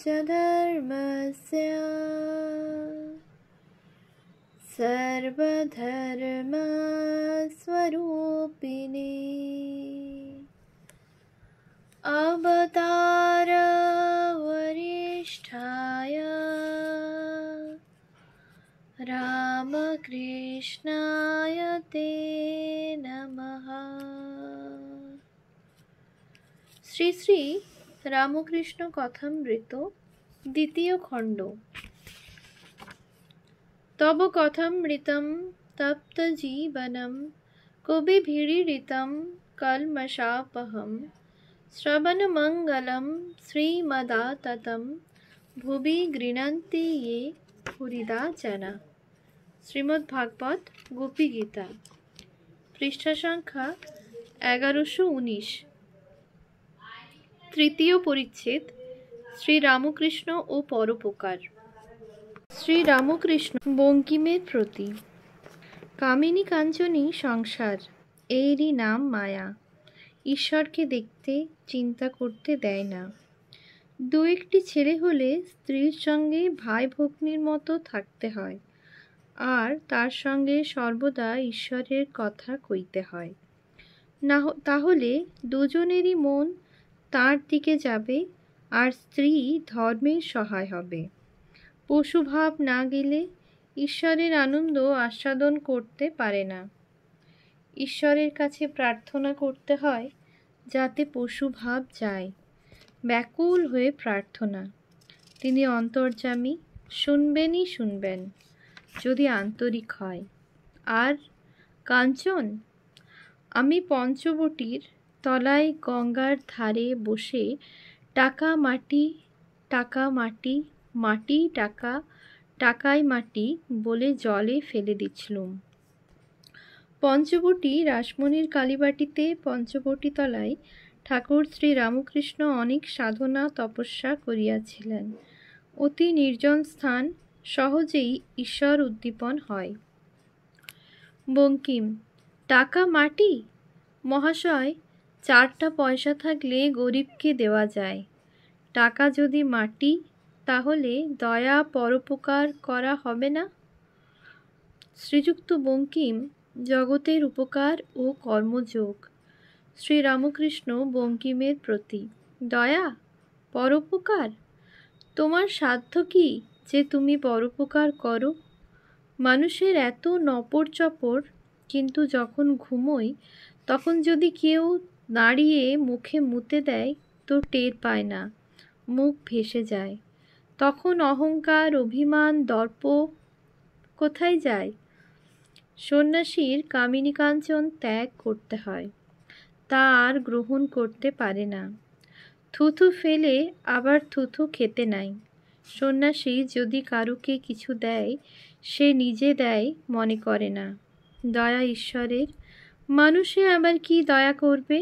च धर्मस्य सर्वधर्मस्वरूपिणे अवतारवरिष्ठाय रामकृष्णाय ते नमः। শ্রী শ্রী রামকৃষ্ণ কথামৃত দ্বিতীয় খণ্ড। তব কথামৃতম তপ্ত জীবনম কবিভিড়িতম কলমশাপহম শ্রবণমঙ্গলম শ্রীমদাততম ভুবি গৃণন্তি ये হরিদা জানা। শ্রীমদ্ ভাগবত গোপী গীতা, পৃষ্ঠা সংখ্যা 1119। তৃতীয় পরিচ্ছেদ, শ্রী রামকৃষ্ণ ও পরোপকার। শ্রী রামকৃষ্ণ বঙ্কিমের প্রতি। কামিনী কাঞ্চনী সংসার, এরই নাম মায়া। ঈশ্বরকে দেখতে চিন্তা করতে দেয় না। দু একটি ছেলে হলে স্ত্রীর সঙ্গে ভাই ভগ্নীর মতো থাকতে হয়, আর তার সঙ্গে সর্বদা ঈশ্বরের কথা কইতে হয়। না তাহলে দুজনেরই মন তার দিকে যাবে, আর স্ত্রী ধর্মের সহায় হবে। পশুভাব না গেলে ঈশ্বরের আনন্দ আস্বাদন করতে পারে না। ঈশ্বরের কাছে প্রার্থনা করতে হয় যাতে পশুভাব যায়। ব্যাকুল হয়ে প্রার্থনা। তিনি অন্তর্যামী, শুনবেনই শুনবেন যদি আন্তরিক হয়। আর কাঞ্চন, আমি পঞ্চবটির তলায় গঙ্গার ধারে বসে টাকা মাটি, টাকা মাটি, মাটি টাকা, টাকায় মাটি বলে জলে ফেলে দিচ্ছিলুম। পঞ্চবটী রাসমণির কালীবাটিতে পঞ্চবটী তলায় ঠাকুর শ্রী রামকৃষ্ণ অনেক সাধনা তপস্যা করিয়াছিলেন। অতি নির্জন স্থান, সহজেই ঈশ্বর উদ্দীপন হয়। বঙ্কিম: টাকা মাটি? মহাশয়, 4টা পয়সা থাকলে গরিবকে দেওয়া যায়। টাকা যদি মাটি, তাহলে দয়া পরোপকার করা হবে না? শ্রীযুক্ত বঙ্কিম, জগতের উপকার ও কর্মযোগ। শ্রী রামকৃষ্ণ বঙ্কিমের প্রতি। দয়া, পরোপকার? তোমার সাধ্য কি যে তুমি পরোপকার করো? মানুষের এত নপর চপর, কিন্তু যখন ঘুমোই তখন যদি কেউ দাঁড়িয়ে মুখে মুতে দেয় তো টের পায় না, মুখ ভেসে যায়। তখন অহংকার, অভিমান, দর্প কোথায় যায়? সন্ন্যাসীর কামিনী কাঞ্চন ত্যাগ করতে হয়, তা আর গ্রহণ করতে পারে না। থুথু ফেলে আবার থুথু খেতে নাই। সন্ন্যাসী যদি কারুকে কিছু দেয়, সে নিজে দেয় মনে করে না। দয়া ঈশ্বরের, মানুষে আবার কি দয়া করবে?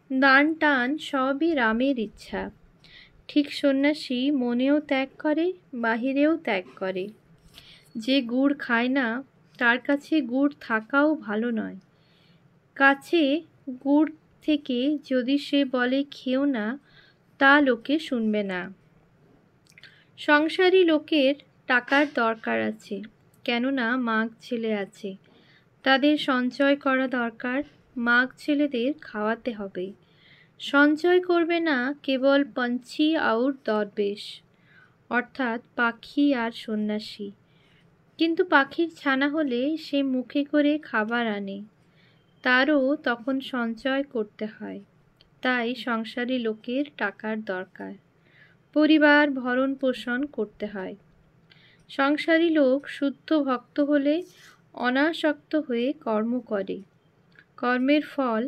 দান টান সবই রামের ইচ্ছা। ঠিক সন্ন্যাসী মনেও ত্যাগ করে, বাহিরেও ত্যাগ করে। যে গুড় খায় না, তার কাছে গুড় থাকাও ভালো নয়। কাছে গুড় থেকে যদি সে বলে খেও না, তা লোকে শুনবে না। সংসারী লোকের টাকার দরকার আছে, কেননা মাগ ছেলে আছে। তাদের সঞ্চয় করা দরকার, মাগ ছেলেদের খাওয়াতে হবে। সঞ্চয় করবে না কেবল পঞ্ছি আউর দরবেশ, অর্থাৎ পাখি আর সন্ন্যাসী। কিন্তু পাখির ছানা হলে সে মুখে করে খাবার আনে, তারও তখন সঞ্চয় করতে হয়। তাই সংসারী লোকের টাকার দরকার। পরিবার ভরণ পোষণ করতে হয়। সংসারী লোক শুদ্ধ ভক্ত হলে অনাসক্ত হয়ে কর্ম করে। কর্মের ফল,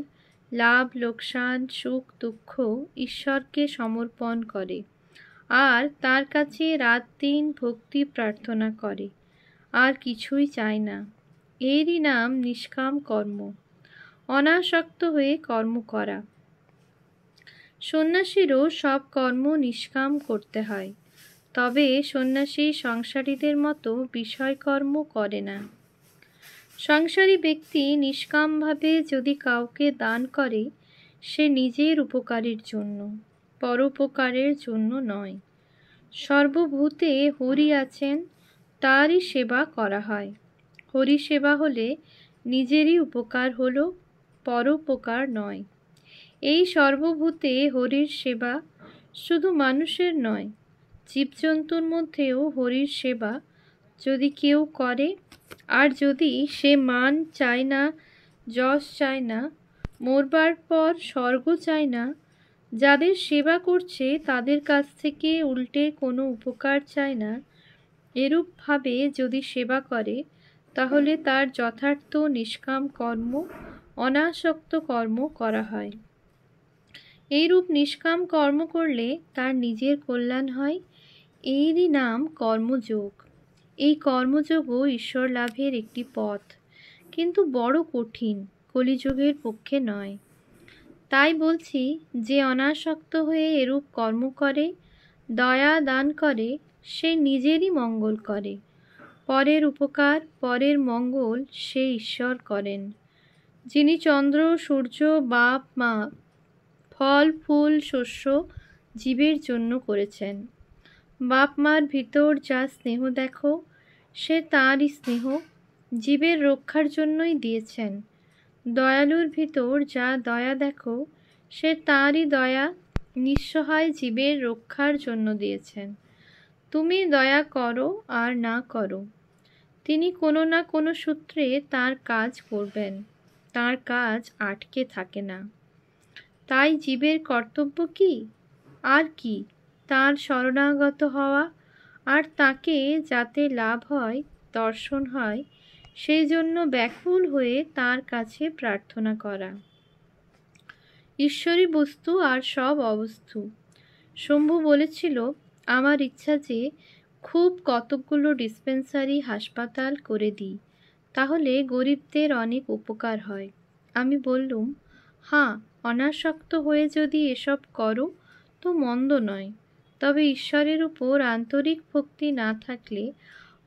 লাভ লোকসান, সুখ দুঃখ ঈশ্বরকে সমর্পণ করে, আর তার কাছে রাত দিন ভক্তি প্রার্থনা করে, আর কিছুই চায় না। এরই নাম নিষ্কাম কর্ম, অনাসক্ত হয়ে কর্ম করা। সন্ন্যাসীরও সব কর্ম নিষ্কাম করতে হয়, তবে সন্ন্যাসী সংসারীদের মতো বিষয়কর্ম করে না। সংসারী ব্যক্তি নিষ্কামভাবে যদি কাউকে দান করে, সে নিজের উপকারের জন্য, পরোপকারের জন্য নয়। সর্বভূতে হরি আছেন, তারই সেবা করা হয়। হরি সেবা হলে নিজেরই উপকার হলো, পরোপকার নয়। এই সর্বভূতে হরির সেবা শুধু মানুষের নয়, জীবজন্তুর মধ্যেও হরির সেবা যদি কেউ করে, আর যদি সে মান চায় না, যশ চায় না, মরবার পর স্বর্গ চায় না, যাদের সেবা করছে তাদের কাছ থেকে উল্টে কোনো উপকার চায় না, এরূপভাবে যদি সেবা করে, তাহলে তার যথার্থ নিষ্কাম কর্ম, অনাসক্ত কর্ম করা হয়। এইরূপ নিষ্কাম কর্ম করলে তার নিজের কল্যাণ হয়। এরই নাম কর্মযোগ। এই কর্মযোগও ঈশ্বর লাভের একটি পথ, কিন্তু বড় কঠিন, কলিযুগের পক্ষে নয়। তাই বলছি, যে অনাসক্ত হয়ে এরূপ কর্ম করে, দয়া দান করে, সে নিজেরই মঙ্গল করে। পরের উপকার, পরের মঙ্গল সে ঈশ্বর করেন। যিনি চন্দ্র, সূর্য, বাপ মা, ফল ফুল শস্য জীবের জন্য করেছেন। বাপ মার ভিতর যা স্নেহ দেখো, সে তাঁরই স্নেহ, জীবের রক্ষার জন্যই দিয়েছেন। দয়ালুর ভিতর যা দয়া দেখো, সে তাঁরই দয়া, নিঃসহায় জীবের রক্ষার জন্য দিয়েছেন। তুমি দয়া করো আর না করো, তিনি কোনো না কোনো সূত্রে তার কাজ করবেন, তার কাজ আটকে থাকে না। তাই জীবের কর্তব্য কি? আর কি? তার শরণাগত হওয়া, আর তাকে যাতে লাভ হয়, দর্শন হয়, সেই জন্য ব্যাকুল হয়ে তার কাছে প্রার্থনা করা। ঈশ্বরই বস্তু আর সব অবস্তু। শম্ভু বলেছিল, আমার ইচ্ছা যে খুব কতকগুলো ডিসপেন্সারি হাসপাতাল করে দিই, তাহলে গরিবদের অনেক উপকার হয়। আমি বললুম, হ্যাঁ, অনাসক্ত হয়ে যদি এসব করো তো মন্দ নয়, তবে ঈশ্বরের উপর আন্তরিক ভক্তি না থাকলে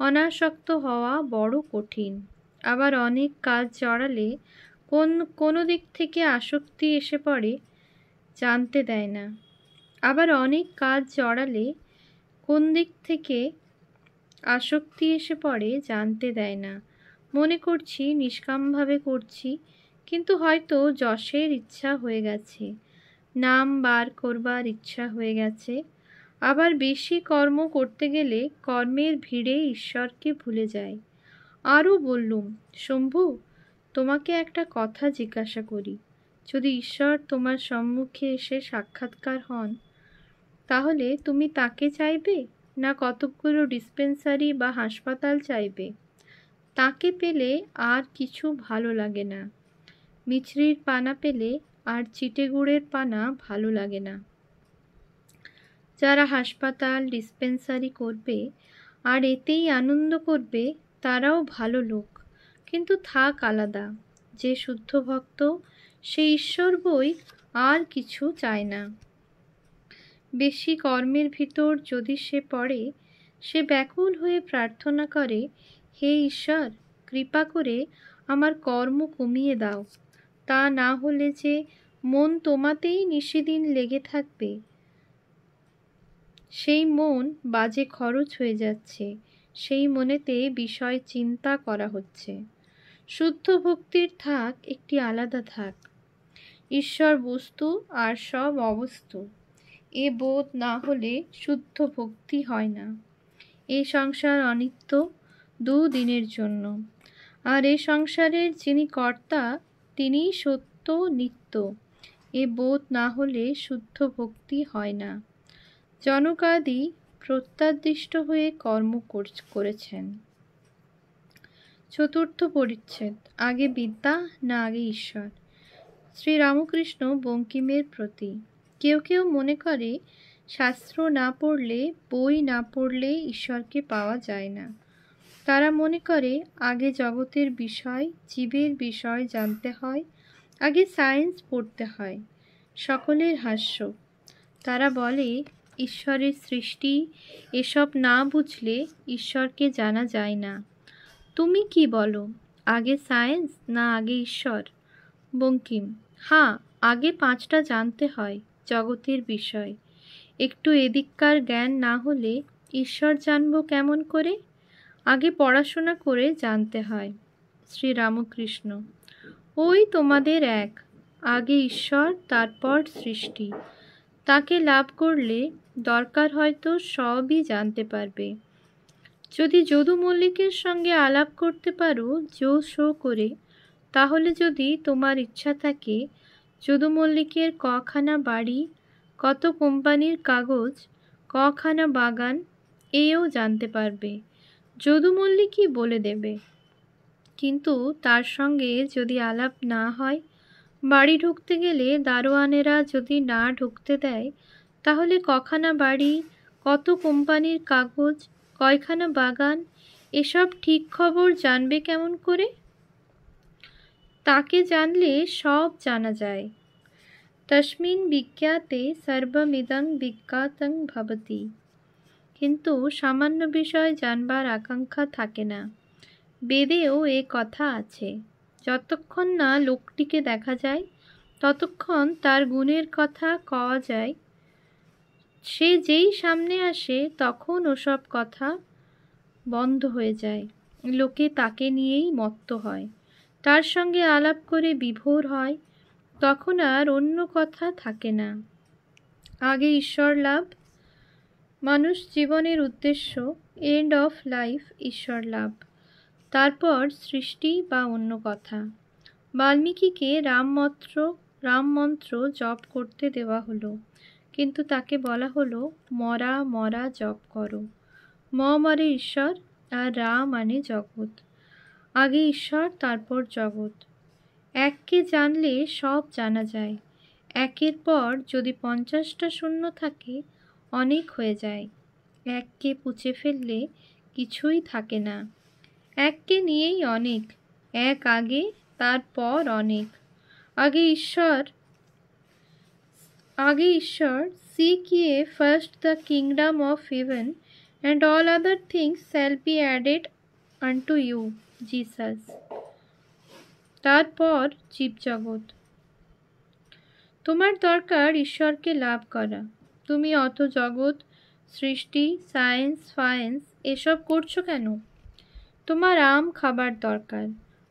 অনাসক্ত হওয়া বড় কঠিন। আবার অনেক কাজ জড়ালে কোনো দিক থেকে আসক্তি এসে পড়ে, জানতে দেয় না। আবার অনেক কাজ জড়ালে কোন দিক থেকে আসক্তি এসে পড়ে, জানতে দেয় না। মনে করছি নিষ্কামভাবে করছি, কিন্তু হয়তো যশের ইচ্ছা হয়ে গেছে, নাম বার করবার ইচ্ছা হয়ে গেছে। আবার বেশি কর্ম করতে গেলে কর্মের ভিড়ে ঈশ্বরকে ভুলে যায়। আরও বললুম, শম্ভু, তোমাকে একটা কথা জিজ্ঞাসা করি। যদি ঈশ্বর তোমার সম্মুখে এসে সাক্ষাৎকার হন, তাহলে তুমি তাকে চাইবে, না কতকগুলো ডিসপেন্সারি বা হাসপাতাল চাইবে? তাকে পেলে আর কিছু ভালো লাগে না। মিছরির পানা পেলে আর চিটেগুড়ের পানা ভালো লাগে না। যারা হাসপাতাল ডিসপেন্সারি করবে আর এতেই আনন্দ করবে, তারাও ভালো লোক, কিন্তু থাক আলাদা। যে শুদ্ধ ভক্ত, সে ঈশ্বর বই, আর কিছু চায় না। বেশি কর্মের ভিতর যদি সে পড়ে, সে ব্যাকুল হয়ে প্রার্থনা করে, হে ঈশ্বর, কৃপা করে আমার কর্ম কমিয়ে দাও। তা না হলে যে মন তোমাতেই নিশিদিন লেগে থাকবে, সেই মন বাজে খরচ হয়ে যাচ্ছে, সেই মনেতে বিষয় চিন্তা করা হচ্ছে। শুদ্ধ ভক্তির থাক একটি আলাদা থাক। ঈশ্বর বস্তু আর সব অবস্তু, এ বোধ না হলে শুদ্ধ ভক্তি হয় না। এই সংসার অনিত্য, দুদিনের জন্য, আর এ সংসারের যিনি কর্তা, তিনিই সত্য নিত্য। এ বোধ না হলে শুদ্ধ ভক্তি হয় না। জনকাদি প্রত্যাদিষ্ট হয়ে কর্ম করেছেন। চতুর্থ পরিচ্ছেদ, আগে বিদ্যা না আগে ঈশ্বর। শ্রীরামকৃষ্ণ বঙ্কিমের প্রতি। কেউ কেউ মনে করে শাস্ত্র না পড়লে, বই না পড়লে ঈশ্বরকে পাওয়া যায় না। তারা মনে করে আগে জগতের বিষয়, জীবের বিষয় জানতে হয়, আগে সায়েন্স পড়তে হয়। সকলের হাস্য। তারা বলে, ঈশ্বরের সৃষ্টি এসব না বুঝলে ঈশ্বরকে জানা যায় না। তুমি কি বলো, আগে সায়েন্স না আগে ঈশ্বর? বঙ্কিম, হ্যাঁ, আগে 5টা জানতে হয় জগতের বিষয়। একটু এদিককার জ্ঞান না হলে ঈশ্বর জানব কেমন করে? আগে পড়াশোনা করে জানতে হয়। শ্রীরামকৃষ্ণ: ওই তোমাদের এক, আগে ঈশ্বর তারপর সৃষ্টি। তাকে লাভ করলে দরকার হয়তো সবই জানতে পারবে। যদি যদু মল্লিকের সঙ্গে আলাপ করতে পারো জো শো করে, তাহলে যদি তোমার ইচ্ছা থাকে যদু মল্লিকের কখানা বাড়ি, কত কোম্পানির কাগজ, কখানা বাগান, এও জানতে পারবে। যদু মল্লিকই বলে দেবে। কিন্তু তার সঙ্গে যদি আলাপ না হয়, বাড়ি ঢুকতে গেলে দারোয়ানেরা যদি না ঢুকতে দেয়, তাহলে কখানা বাড়ি, কত কোম্পানির কাগজ, কয়খানা বাগান, এসব ঠিক খবর জানবে কেমন করে? তাকে জানলে সব জানা যায়। তস্মিন বিজ্ঞাতে সর্বমিদং বিজ্ঞাতং ভবতি। কিন্তু সামান্য বিষয় জানবার আকাঙ্ক্ষা থাকে না। বেদেও এ কথা আছে। যতক্ষণ না লোকটিকে দেখা যায়, ততক্ষণ তার গুণের কথা কওয়া যায়। সে যেই সামনে আসে তখন ওসব কথা বন্ধ হয়ে যায়। লোকে তাকে নিয়েই মত্ত হয়, তার সঙ্গে আলাপ করে বিভোর হয়। তখন আর অন্য কথা থাকে না। আগে ঈশ্বর লাভ। মানুষ জীবনের উদ্দেশ্য, এন্ড অফ লাইফ, ঈশ্বর লাভ। তারপর সৃষ্টি বা অন্য কথা। বাল্মীকিকে রাম মন্ত্র জপ করতে দেওয়া হলো, কিন্তু তাকে বলা হলো মরা মরা জপ করো। মানে ঈশ্বর, আর রা মানে জগৎ। আগে ঈশ্বর তারপর জগৎ। এককে জানলে সব জানা যায়। একের পর যদি 50টা শূন্য থাকে, অনেক হয়ে যায়। এককে পুছে ফেললে কিছুই থাকে না। এককে নিয়েই অনেক। এক আগে, তারপর অনেক। আগে ঈশ্বর, seek ye first the kingdom of heaven, and all other things shall be added unto you, Jesus। তারপর জীবজগৎ। তোমার দরকার ঈশ্বরকে লাভ করা। তুমি অত জগৎ, সৃষ্টি, সায়েন্স ফায়েন্স এসব করছো কেন? তোমার আম খাবার দরকার।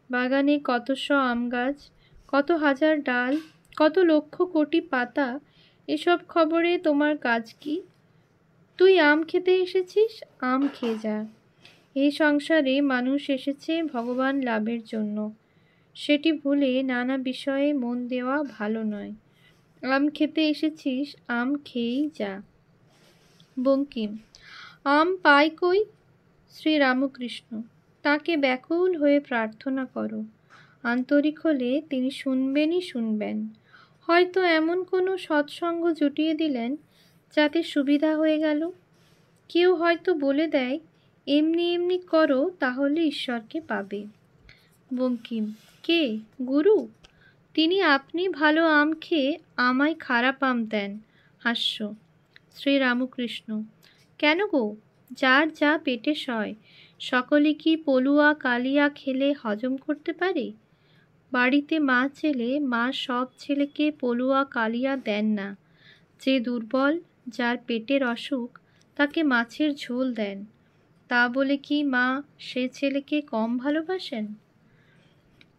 বাগানে কতশো আম গাছ, কত হাজার ডাল, কত লক্ষ কোটি পাতা, এসব খবরে তোমার কাজ কি? তুই আম খেতে এসেছিস, আম খেয়ে যা। এই সংসারে মানুষ এসেছে ভগবান লাভের জন্য। সেটি ভুলে নানা বিষয়ে মন দেওয়া ভালো নয়। আম খেতে এসেছিস, আম খেয়েই যা। বঙ্কিম: আম পাই কই? শ্রীরামকৃষ্ণ: তাকে ব্যাকুল হয়ে প্রার্থনা করো। আন্তরিক হলে তিনি শুনবেনই শুনবেন। হয়তো এমন কোনো সৎসঙ্গ জুটিয়ে দিলেন যাতে সুবিধা হয়ে গেল। কেউ হয়তো বলে দেয় এমনি এমনি করো, তাহলে ঈশ্বরকে পাবে। বঙ্কিম: কে? গুরু? তিনি আপনি ভালো আম খেয়ে আমায় খারাপ আম দেন। হাস্য। শ্রীরামকৃষ্ণ: কেন গো? যার যা পেটে সয়, সকলে কি পলুয়া কালিয়া খেলে হজম করতে পারে? বাড়িতে মা ছেলে, মা সব ছেলেকে পলুয়া কালিয়া দেন না। যে দুর্বল, যার পেটের অসুখ, তাকে মাছের ঝোল দেন। তা বলে কি মা সে ছেলেকে কম ভালোবাসেন?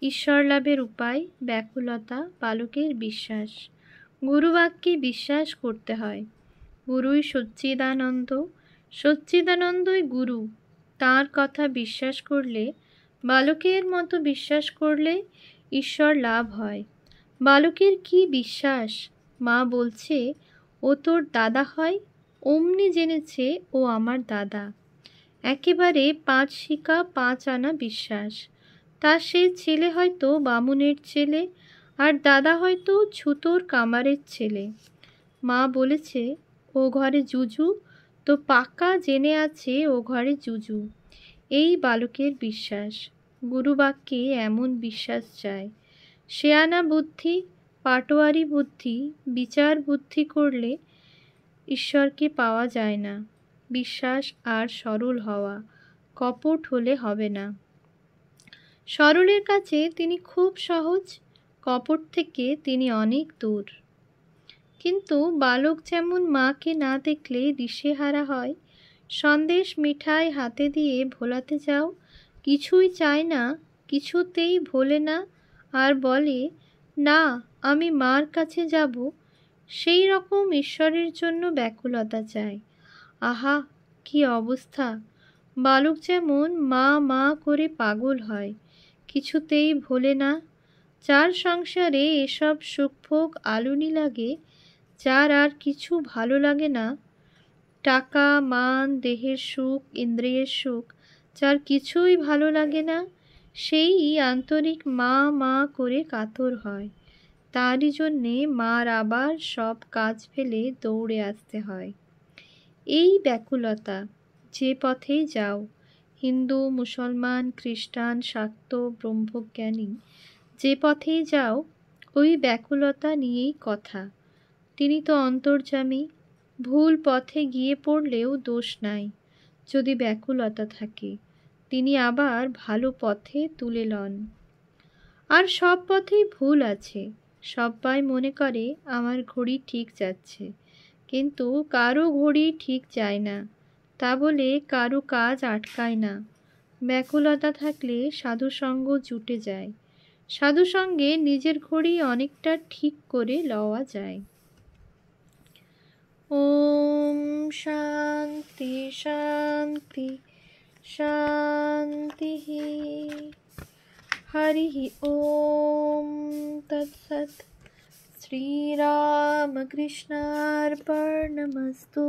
ঈশ্বর লাভের উপায় ব্যাকুলতা, বালকের বিশ্বাস। গুরুবাক্যে বিশ্বাস করতে হয়। গুরুই সচ্চিদানন্দ, সচ্চিদানন্দই গুরু। তাঁর কথা বিশ্বাস করলে, বালকের মতো বিশ্বাস করলে ঈশ্বর লাভ হয়। বালকের কি বিশ্বাস? মা বলছে ও তোর দাদা হয়, অমনি জেনেছে ও আমার দাদা। একেবারে 5 শিকা 5 আনা বিশ্বাস। তার সেই ছেলে হয়তো বামুনের ছেলে, আর দাদা হয়তো ছুতোর কামারের ছেলে। মা বলেছে ও ঘরে জুজু, তো পাক্কা জেনে আছে ও ঘরে জুজু। এই বালকের বিশ্বাস। গুরুবাক্যে এমন বিশ্বাস চাই। শেয়ানা বুদ্ধি, পাটোয়ারি বুদ্ধি, বিচার বুদ্ধি করলে ঈশ্বরকে পাওয়া যায় না। বিশ্বাস আর সরল হওয়া, কপট হলে হবে না। সরলের কাছে তিনি খুব সহজ, কপট থেকে তিনি অনেক দূর। কিন্তু বালক যেমন মাকে না দেখলে দিশেহারা হয়, সন্দেশ মিঠাই হাতে দিয়ে ভোলাতে যাও, কিছুই চায় না, কিছুতেই ভোলে না, আর বলে না আমি মার কাছে যাব, সেই রকম ঈশ্বরের জন্য ব্যাকুলতা চায়। আহা, কি অবস্থা! বালক যেমন মা মা করে পাগল হয়, কিছুতেই ভোলে না। যার সংসারে এসব সুখভোগ আলুনি লাগে, যার আর কিছু ভালো লাগে না, টাকা মান দেহের সুখ ইন্দ্রিয়ের সুখ, যার কিছুই ভালো লাগে না, সেই আন্তরিক মা মা করে কাতর হয়। তারই জন্যে মার আবার সব কাজ ফেলে দৌড়ে আসতে হয়। এই ব্যাকুলতা, যে পথেই যাও, হিন্দু মুসলমান খ্রিস্টান শাক্ত ব্রহ্মজ্ঞানী, যে পথেই যাও ওই ব্যাকুলতা নিয়েই কথা। তিনি তো অন্তর্যামী, ভুল পথে গিয়ে পড়লেও দোষ নাই। যদি ব্যাকুলতা থাকে, তিনি আবার ভালো পথে তুলে লন। আর সব পথেই ভুল আছে। সবাই মনে করে আমার ঘড়ি ঠিক যাচ্ছে, কিন্তু কারো ঘড়ি ঠিক যায় না, তা বলে কারো কাজ আটকায় না। ব্যাকুলতা থাকলে সাধুসঙ্গ জুটে যায়, সাধুসঙ্গে নিজের ঘড়ি অনেকটা ঠিক করে লওয়া যায়। ওম শান্তি শান্তি শান্তি। হরি ওম তৎসৎ। শ্রীরামকৃষ্ণার্পণমস্তু।